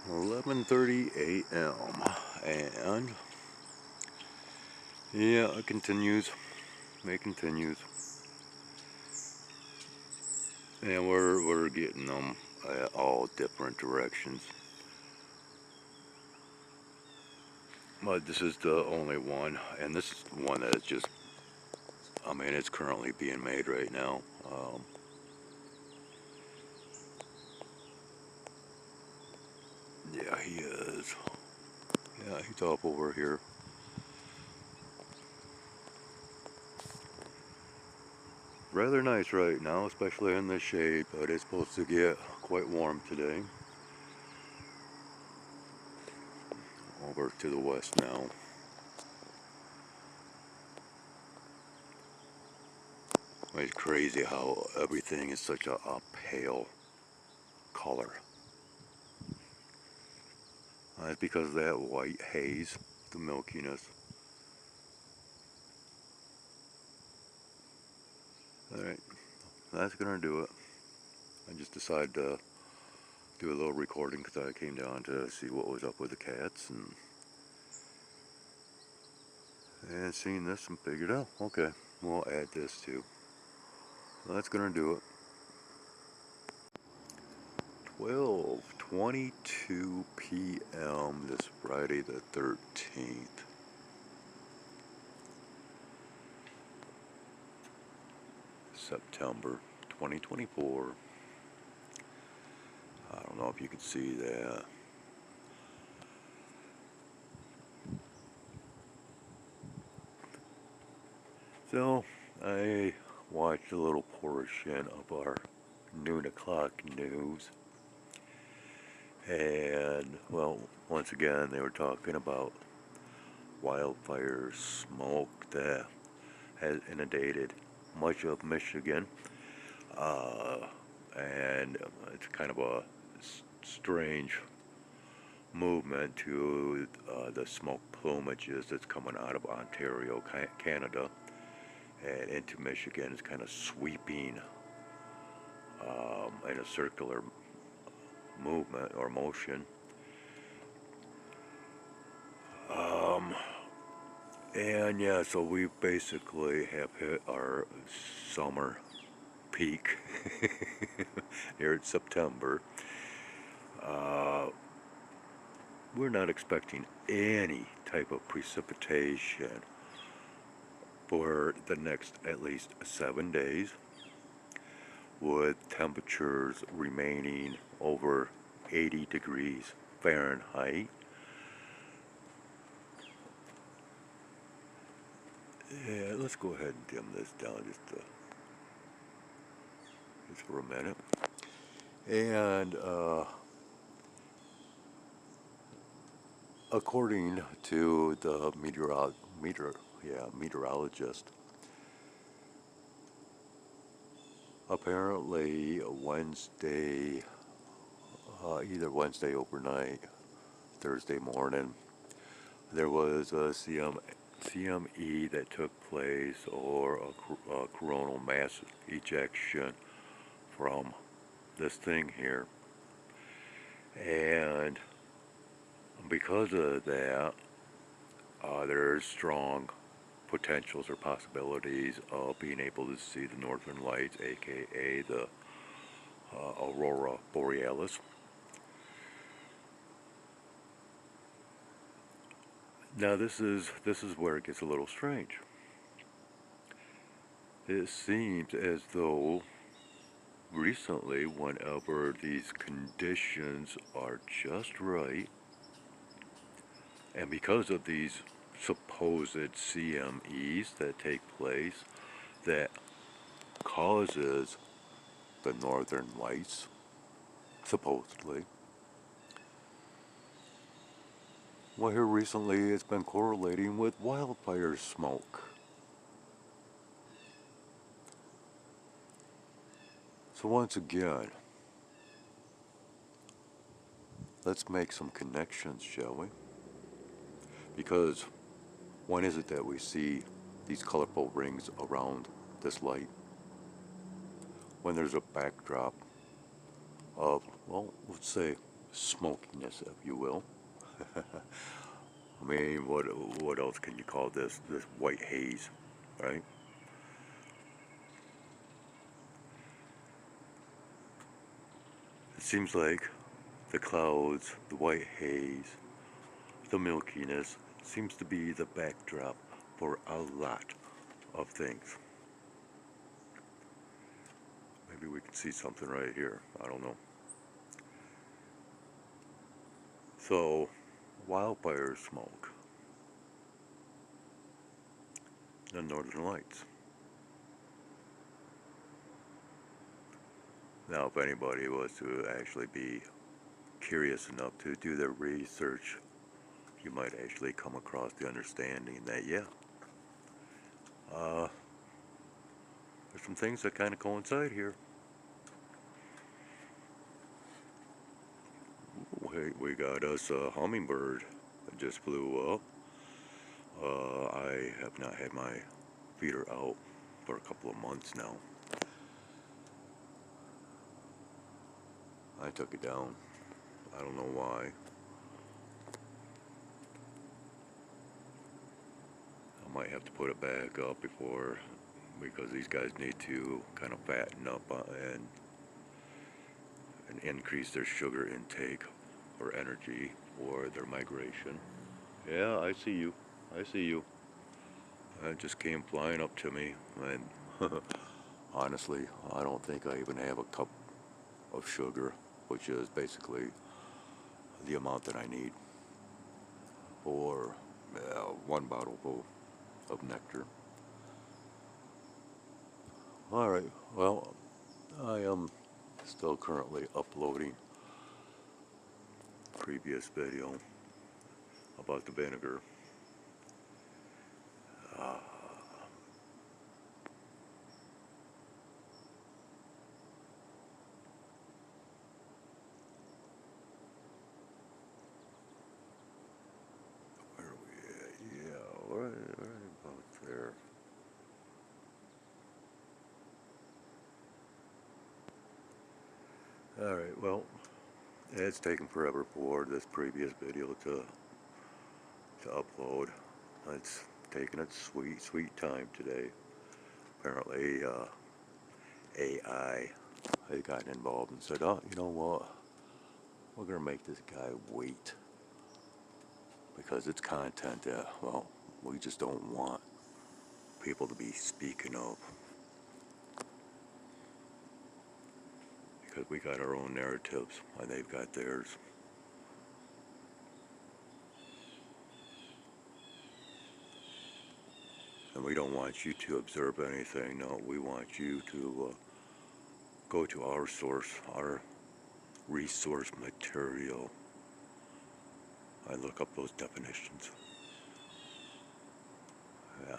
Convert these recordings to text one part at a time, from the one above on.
11:30 a.m. and yeah, it continues. It continues, and we're getting them all different directions. But this is the only one, and this is the one that is just. I mean, it's currently being made right now. Yeah, he is. Yeah, he's up over here. Rather nice right now, especially in the shade, but it's supposed to get quite warm today. Over to the west now. It's crazy how everything is such a pale color. It's because of that white haze, the milkiness. Alright, that's gonna do it. I just decided to do a little recording because I came down to see what was up with the cats and seen this and figured out, okay, we'll add this too. That's gonna do it. 12:22 p.m. this Friday the 13th. September 2024. I don't know if you can see that. So, I watched a little portion of our noon o'clock news. And, well, once again, they were talking about wildfire smoke that has inundated much of Michigan. And it's kind of a strange movement to the smoke plumages that's coming out of Ontario, Canada, and into Michigan. It's kind of sweeping in a circular movement or motion. And yeah, so we basically have hit our summer peak here in September. We're not expecting any type of precipitation for the next at least 7 days, with temperatures remaining over 80 degrees Fahrenheit. Yeah, let's go ahead and dim this down just for a minute. And according to the meteorologist, apparently Wednesday, either Wednesday overnight, Thursday morning, there was a CME that took place, or a coronal mass ejection from this thing here. And because of that, there's strong potentials or possibilities of being able to see the northern lights, aka the aurora borealis. Now this is where it gets a little strange. It seems as though recently, whenever these conditions are just right, and because of these supposed CMEs that take place that causes the northern lights, supposedly, well, here recently it's been correlating with wildfire smoke. So once again, let's make some connections, shall we? Because when is it that we see these colorful rings around this light? When there's a backdrop of, well, let's say smokiness, if you will. I mean, what else can you call this? This white haze, right? It seems like the clouds, the white haze, the milkiness seems to be the backdrop for a lot of things. Maybe we can see something right here. I don't know. So, wildfire smoke, the northern lights. Now, if anybody was to actually be curious enough to do their research, you might actually come across the understanding that, yeah, uh, there's some things that kind of coincide here. We got us a hummingbird that just flew up. I have not had my feeder out for a couple of months now. I took it down. I don't know why. I might have to put it back up before, because these guys need to kind of fatten up and increase their sugar intake or energy or their migration. Yeah, I see you. I see you. It just came flying up to me, and honestly, I don't think I even have a cup of sugar, which is basically the amount that I need for one bottle full of nectar. Alright, well, I am still currently uploading a previous video about the vinegar. Uh, where are we at? Yeah, right about there. Alright, well, it's taken forever for this previous video to upload. It's taken its sweet, sweet time today. Apparently, AI had gotten involved and said, oh, you know what? We're going to make this guy wait because it's content that, well, we just don't want people to be speaking of, because we got our own narratives and they've got theirs. And we don't want you to observe anything. No, we want you to go to our source, our resource material. I look up those definitions. Yeah.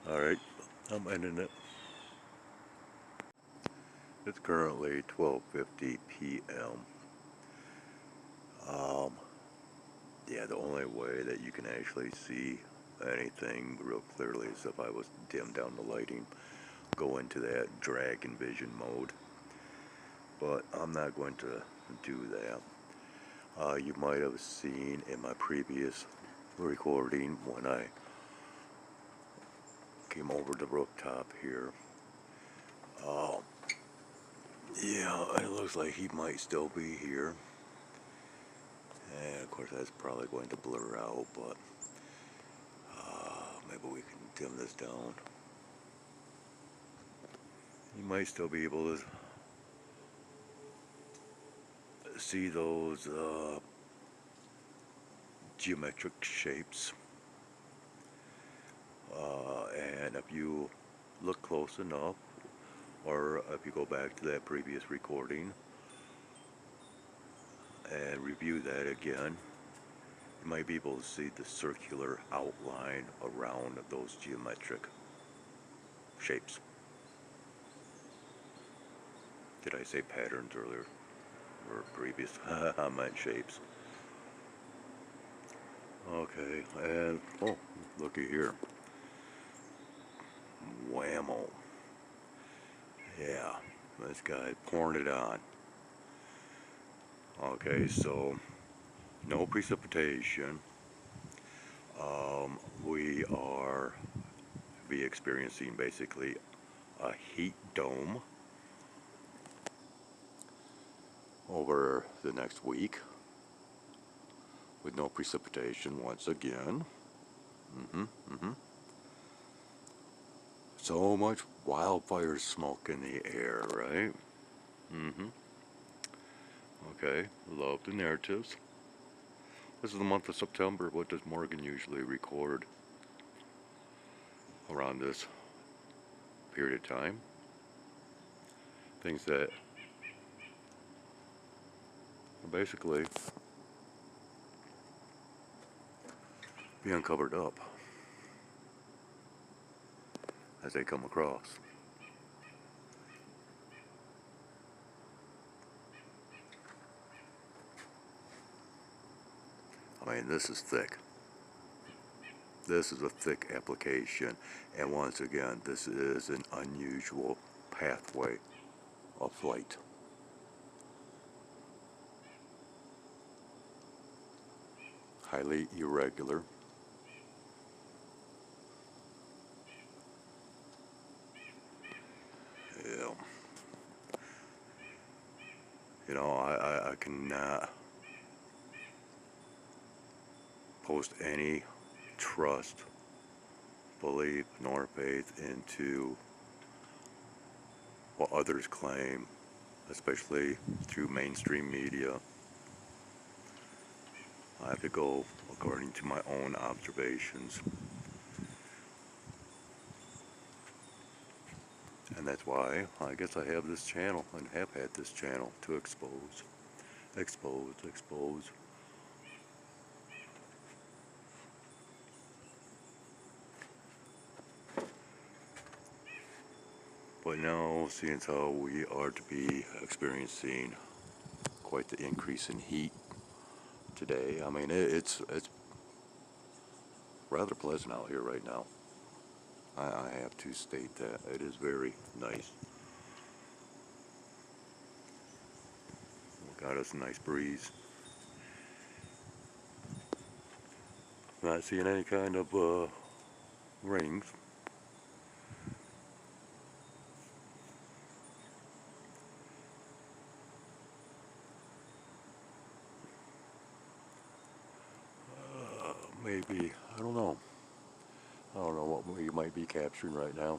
Alright, I'm ending it. It's currently 12:50 p.m. Um, yeah, the only way that you can actually see anything real clearly is if I was to dim down the lighting, go into that drag and vision mode. But I'm not going to do that. You might have seen in my previous recording when I came over the rooftop here. Uh, yeah, it looks like he might still be here. And of course that's probably going to blur out, but maybe we can dim this down. You might still be able to see those geometric shapes. And if you look close enough, or if you go back to that previous recording and review that again, you might be able to see the circular outline around those geometric shapes. Did I say patterns earlier? Or previous? I meant shapes. Okay, and oh, looky here. ammo. Yeah, this guy pouring it on. Okay, so no precipitation. We are be experiencing basically a heat dome over the next week with no precipitation once again. hmm hmm So much wildfire smoke in the air, right? hmm Okay, love the narratives. This is the month of September. What does Morgan usually record around this period of time? Things that are basically being covered up as they come across. I mean, this is thick. This is a thick application, and once again, this is an unusual pathway of flight. Highly irregular. Yeah. You know, I cannot post any trust, belief, nor faith into what others claim, especially through mainstream media. I have to go according to my own observations. And that's why I guess I have this channel and have had this channel to expose. But now, seeing as how we are to be experiencing quite the increase in heat today, I mean, it's rather pleasant out here right now. I have to state that. It is very nice. We got us a nice breeze. Not seeing any kind of rings. Maybe, I don't know. I don't know what we might be capturing right now.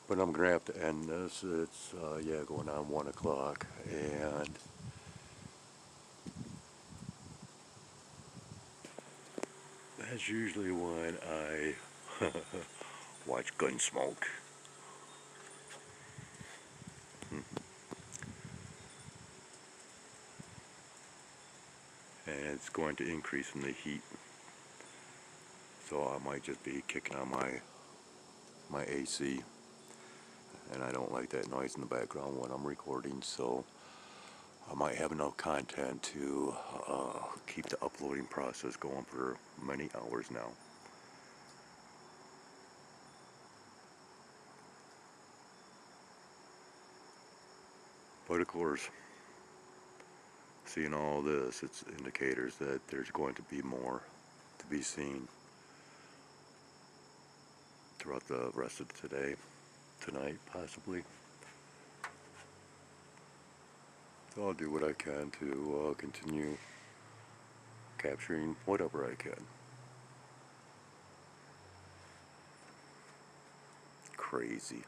But I'm going to have to end this. It's, yeah, going on 1 o'clock. And that's usually when I watch Gunsmoke. And it's going to increase in the heat. So I might just be kicking on my AC. And I don't like that noise in the background when I'm recording, so I might have enough content to keep the uploading process going for many hours now. But of course, seeing all this, it's indicators that there's going to be more to be seen throughout the rest of today, tonight possibly. So I'll do what I can to continue capturing whatever I can. Crazy.